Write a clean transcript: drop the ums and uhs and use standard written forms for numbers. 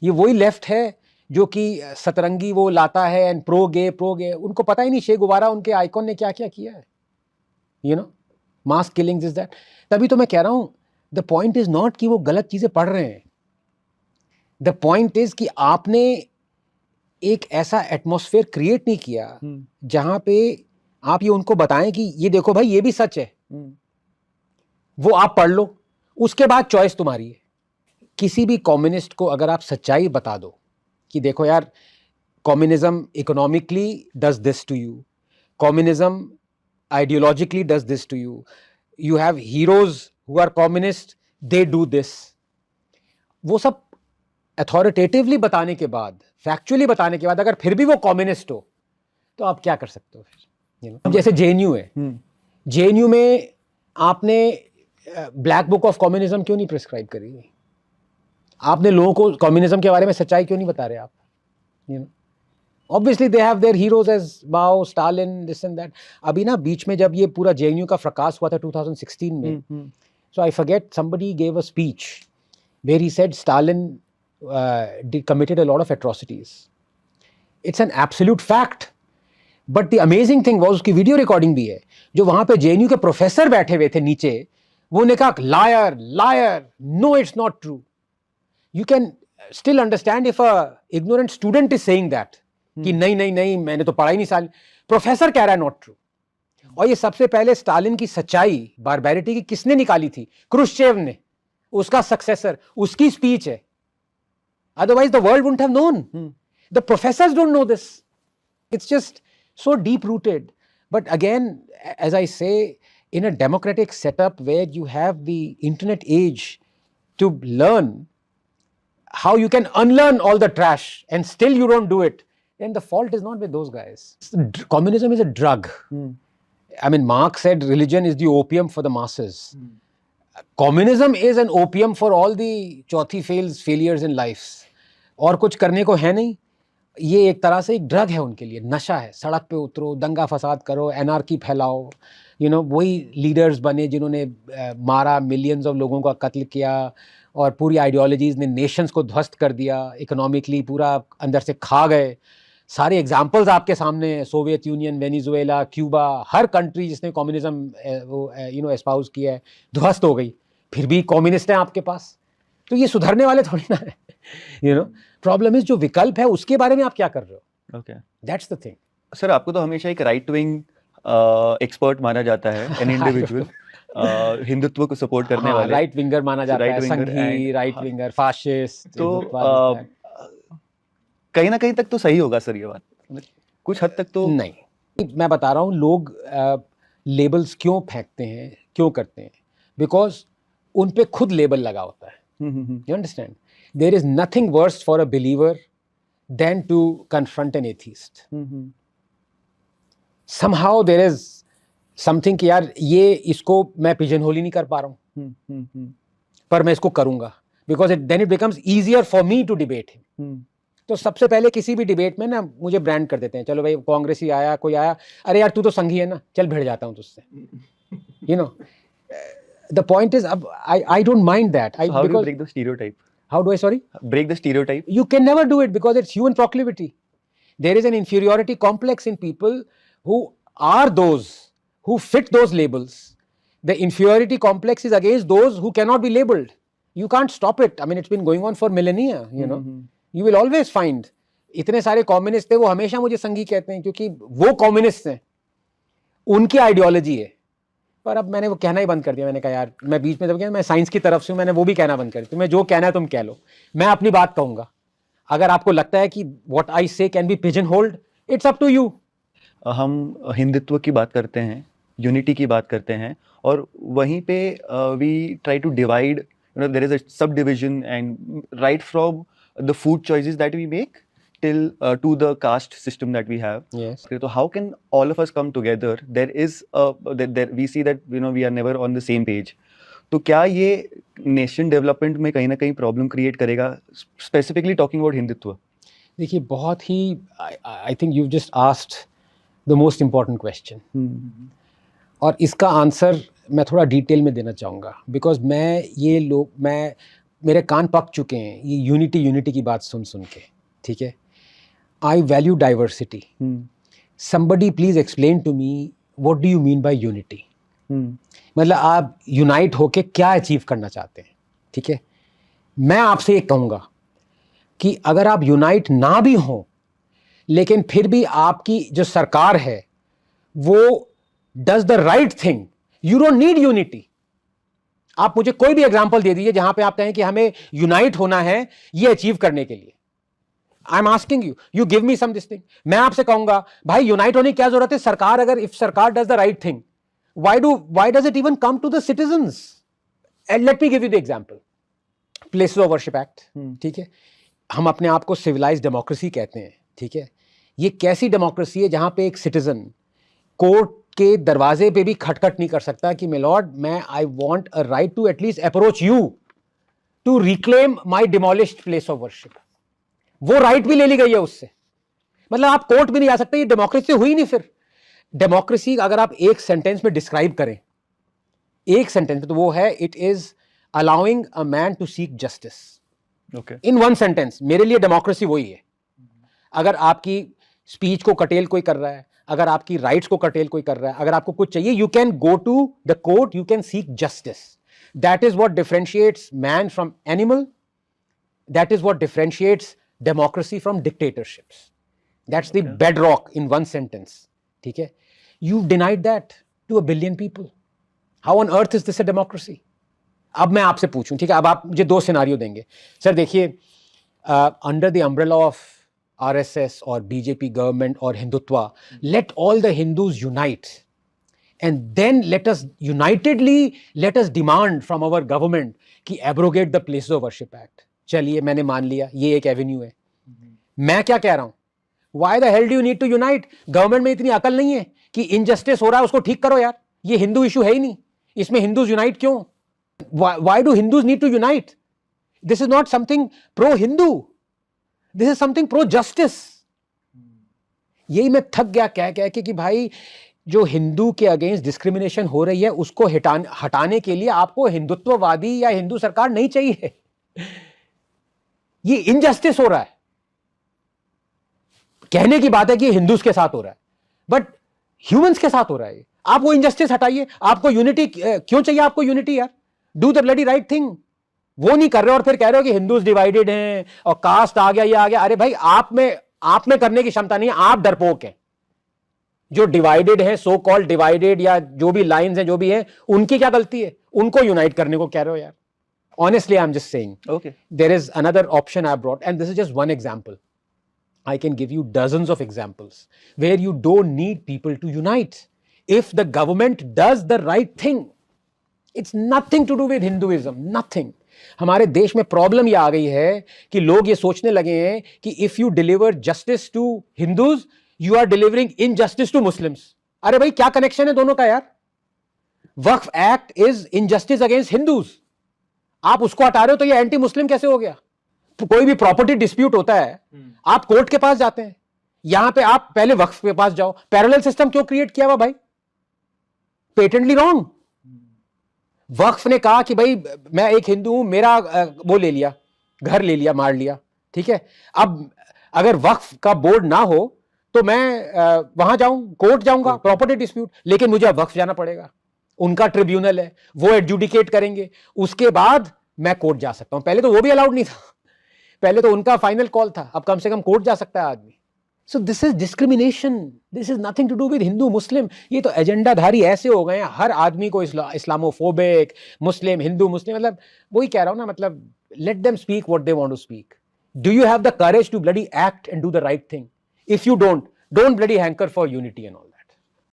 ये वही लेफ्ट है जो कि सतरंगी वो लाता है एंड प्रो गे, उनको पता ही नहीं शे गुबारा उनके आइकॉन ने क्या क्या किया है, you know, mass killings is that. तभी तो मैं कह रहा हूं द पॉइंट इज नॉट कि वो गलत चीजें पढ़ रहे हैं, द पॉइंट इज कि आपने एक ऐसा एटमॉस्फेयर क्रिएट नहीं किया जहां पे आप ये उनको बताएं कि ये देखो भाई ये भी सच है, वो आप पढ़ लो, उसके बाद चॉइस तुम्हारी है। किसी भी कम्युनिस्ट को अगर आप सच्चाई बता दो कि देखो यार communism economically does this to you, communism ideologically does this to you, you have heroes who are communist, they do this, वो सब अथॉरिटेटिवली बताने के बाद, फैक्चुअली बताने के बाद अगर फिर भी वो कम्युनिस्ट हो तो आप क्या कर सकते हो फिर, you know? जैसे जेएनयू है, जेएनयू में आपने ब्लैक बुक ऑफ कम्युनिज्म क्यों नहीं प्रिस्क्राइब करी? आपने लोगों को कम्युनिज्म के बारे में सच्चाई क्यों नहीं बता रहे आप? You know, obviously they have their heroes as Mao, Stalin, this and that. अभी ना बीच में जब ये पूरा जेएनयू का फ्रकास हुआ था 2016 में, so I forget somebody gave a speech where he said Stalin committed a lot of atrocities. It's an absolute fact. But the amazing thing was, उसकी वीडियो रिकॉर्डिंग भी है, जो वहां पे जेएनयू के प्रोफेसर बैठे हुए थे नीचे, वो ने कहा liar liar, no it's not true. You can still understand if a ignorant student is saying that कि नहीं नहीं नहीं मैंने तो पढ़ा ही नहीं, साल प्रोफेसर कह रहा है नॉट ट्रू। और ये सबसे पहले स्टालिन की सच्चाई, बारबैरिटी की किसने निकाली थी? क्रुश्चेव ने, उसका सक्सेसर, उसकी स्पीच है। Otherwise, the world wouldn't have known. The professors don't know this. It's just so deep-rooted. But again, as I say, in a democratic setup where you have the internet age to learn how you can unlearn all the trash and still you don't do it, then the fault is not with those guys. Communism is a drug. I mean, Marx said religion is the opium for the masses. Communism is an opium for all the चौथी failures in life. और कुछ करने को है नहीं, ये एक तरह से एक ड्रग है उनके लिए, नशा है। सड़क पे उतरो, दंगा फसाद करो, एनार्की फैलाओ, यू नो, वही लीडर्स बने जिन्होंने मारा, मिलियंस ऑफ लोगों का कत्ल किया, और पूरी आइडियोलॉजीज ने नेशंस को ध्वस्त कर दिया, इकोनॉमिकली पूरा अंदर से खा गए। सारे एग्जाम्पल्स आपके सामने, सोवियत यूनियन, वेनेजुएला, क्यूबा, हर कंट्री जिसने कम्युनिज्म एस्पाउस किया है ध्वस्त हो गई, फिर भी कम्युनिस्ट हैं आपके पास। तो ये सुधरने वाले थोड़ी ना है, यू नो। प्रॉब्लम इज जो विकल्प है उसके बारे में आप क्या कर रहे हो? Okay, that's the thing. Sir, आपको तो हमेशा एक राइट विंग एक्सपर्ट माना जाता है, एन इंडिविजुअल हिंदुत्व को सपोर्ट करने वाले, राइट विंगर माना जाता है, संघी, राइट विंगर, फाशिस्ट। तो कहीं ना कहीं तक तो सही होगा सर ये बात, कुछ हद तक तो नहीं। मैं बता रहा हूँ लोग लेबल्स क्यों फेंकते हैं, क्यों करते हैं, बिकॉज उन पे खुद लेबल लगा होता है। You understand? There is nothing worse for a believer than to confront an atheist. Somehow there is something कि यार ये इसको मैं pigeonhole ही नहीं कर पा रहा हूँ, पर मैं इसको करूँगा, because then it becomes easier for me to debate him. तो सबसे पहले किसी भी डिबेट में ना मुझे ब्रांड कर देते हैं, चलो भाई कांग्रेसी आया, कोई आया, अरे यार तू तो संघी है ना, चल भिड़ जाता हूँ तुझसे, you know. The point is, I don't mind that. So how do you break the stereotype? How do I, sorry? Break the stereotype. You can never do it because it's human proclivity. There is an inferiority complex in people who are those who fit those labels. The inferiority complex is against those who cannot be labeled. You can't stop it. I mean, it's been going on for millennia, you know. You will always find. इतने सारे communist थे, वो हमेशा मुझे संघी कहते हैं क्योंकि वो कम्युनिस्ट हैं, उनकी आइडियोलॉजी है। पर अब मैंने वो कहना ही बंद कर दिया। मैंने कहा यार, मैं बीच में जब मैं साइंस की तरफ से हूँ, मैंने वो भी कहना बंद कर दिया। तुम्हें जो कहना है तुम कह लो, मैं अपनी बात कहूँगा। अगर आपको लगता है कि what I say can be pigeonholed, it's up to you. हम हिंदुत्व की बात करते हैं, यूनिटी की बात करते हैं, और वहीं पे we try to divide, you know, there is a subdivision, and right from the food choices that we make till to the caste system that we have. Yes. So how can all of us come together? There is we see that, you know, we are never on the same page. तो क्या ये nation development में कहीं ना कहीं problem create करेगा, specifically talking about Hindutva? देखिए, बहुत ही I think you just asked the most important question, और इसका आंसर मैं थोड़ा डिटेल में देना चाहूँगा, बिकॉज मैं मेरे कान पक चुके हैं ये यूनिटी की बात सुन सुन के, ठीक है। I value diversity, somebody please explain to me what do you mean by unity। मतलब आप यूनाइट होके क्या अचीव करना चाहते हैं, ठीक है। मैं आपसे ये कहूँगा कि अगर आप यूनाइट ना भी हों लेकिन फिर भी आपकी जो सरकार है वो does the right thing, you don't need unity. आप मुझे कोई भी एग्जांपल दे दीजिए जहां पे आप कहें कि हमें यूनाइट होना है ये अचीव करने के लिए। I am asking you, you give me some this thing. मैं आपसे कहूंगा भाई यूनाइट होने की क्या जरूरत है? सरकार अगर इफ सरकार does the right thing, why does it even come to the citizens? And let me give you the example, places of worship act, ठीक है। हम अपने आप को सिविलाइज्ड डेमोक्रेसी कहते हैं, ठीक है। ये कैसी डेमोक्रेसी है जहां पे एक सिटीजन कोर्ट के दरवाजे पे भी खटखट नहीं कर सकता कि मे लॉर्ड मैं I want a right to at least approach you to reclaim my demolished place of worship. वो राइट भी ले ली गई है उससे। मतलब आप कोर्ट भी नहीं जा सकते, ये डेमोक्रेसी हुई नहीं। फिर डेमोक्रेसी अगर आप एक सेंटेंस में डिस्क्राइब करें, एक सेंटेंस में, तो वो है it is allowing a man to seek justice. Okay, in one sentence मेरे लिए डेमोक्रेसी वही है। अगर आपकी स्पीच को कटेल कोई कर रहा है, अगर आपकी राइट्स को कटेल कोई कर रहा है, अगर आपको कुछ चाहिए, you can go to the court, you can seek justice. That is what differentiates man from animal, that is what differentiates democracy from dictatorships. That's the bedrock in one sentence. ठीक है? You've denied that to a billion people. How on earth is this a democracy? अब मैं आपसे पूछूं, ठीक है, अब आप मुझे दो सिनारियो देंगे। सर देखिए, under the umbrella of RSS or BJP government or Hindutva, let all the Hindus unite and then let us demand from our government कि abrogate the Places of Worship Act. चलिए मैंने मान लिया ये एक Avenue है। मैं क्या कह रहा हूं, why the hell do you need to unite? Government में इतनी अकल नहीं है कि इनजस्टिस हो रहा है उसको ठीक करो यार, ये हिंदू इशू है ही नहीं, इसमें हिंदूज यूनाइट क्यों? Why do Hindus need to unite? This is not something pro Hindu, this is something pro justice. यही मैं थक गया कह कह के कि भाई जो हिंदू के अगेंस्ट डिस्क्रिमिनेशन हो रही है उसको हटाने के लिए आपको हिंदुत्ववादी या हिंदू सरकार नहीं चाहिए। ये इनजस्टिस हो रहा है। कहने की बात है कि हिंदूज के साथ हो रहा है, बट ह्यूमंस के साथ हो रहा है। आप वो इनजस्टिस हटाइए। आपको यूनिटी क्यों चाहिए? आपको यूनिटी यार, do the bloody right thing. वो नहीं कर रहे और फिर कह रहे हो कि हिंदूज डिवाइडेड हैं और कास्ट आ गया, ये आ गया। अरे भाई आप में करने की क्षमता नहीं है, आप डरपोक हैं। जो डिवाइडेड है, सो कॉल्ड डिवाइडेड या जो भी लाइंस हैं जो भी हैं, उनकी क्या गलती है? उनको यूनाइट करने को कह रहे हो यार। Honestly, I'm just saying. Okay. There is another option I brought, and this is just one example. I can give you dozens of examples where you don't need people to unite. If the government does the right thing, it's nothing to do with Hinduism, nothing. हमारे देश में problem ये आ गई है कि लोग ये सोचने लगे हैं कि if you deliver justice to Hindus, you are delivering injustice to Muslims. अरे भाई क्या कनेक्शन है दोनों का यार? वक्फ act is injustice against Hindus. आप उसको हटा रहे हो तो ये एंटी मुस्लिम कैसे हो गया? तो कोई भी प्रॉपर्टी डिस्प्यूट होता है आप कोर्ट के पास जाते हैं, यहां पे आप पहले वक्फ के पास जाओ। पैरेलल सिस्टम क्यों क्रिएट किया हुआ भाई? Patently wrong. वक्फ ने कहा कि भाई मैं एक हिंदू हूं, मेरा वो ले लिया, घर ले लिया, मार लिया, ठीक है। अब अगर वक्फ का बोर्ड ना हो तो मैं वहां जाऊं, कोर्ट जाऊंगा, प्रॉपर्टी डिस्प्यूट, लेकिन मुझे अब वक्फ जाना पड़ेगा। उनका ट्रिब्यूनल है, वो एडजुडिकेट करेंगे, उसके बाद मैं कोर्ट जा सकता हूं। पहले तो वो भी अलाउड नहीं था, पहले तो उनका फाइनल कॉल था, अब कम से कम कोर्ट जा सकता है आदमी। So this is discrimination, this is nothing to do with Hindu Muslim. ये तो एजेंडाधारी ऐसे हो गए हैं, हर आदमी को इस्लामोफोबिक, मुस्लिम, हिंदू मुस्लिम, मतलब वही कह रहा हूं ना, मतलब let them speak what they want to speak. Do you have the courage to bloody act and do the right thing? If you don't bloody hanker for unity and all.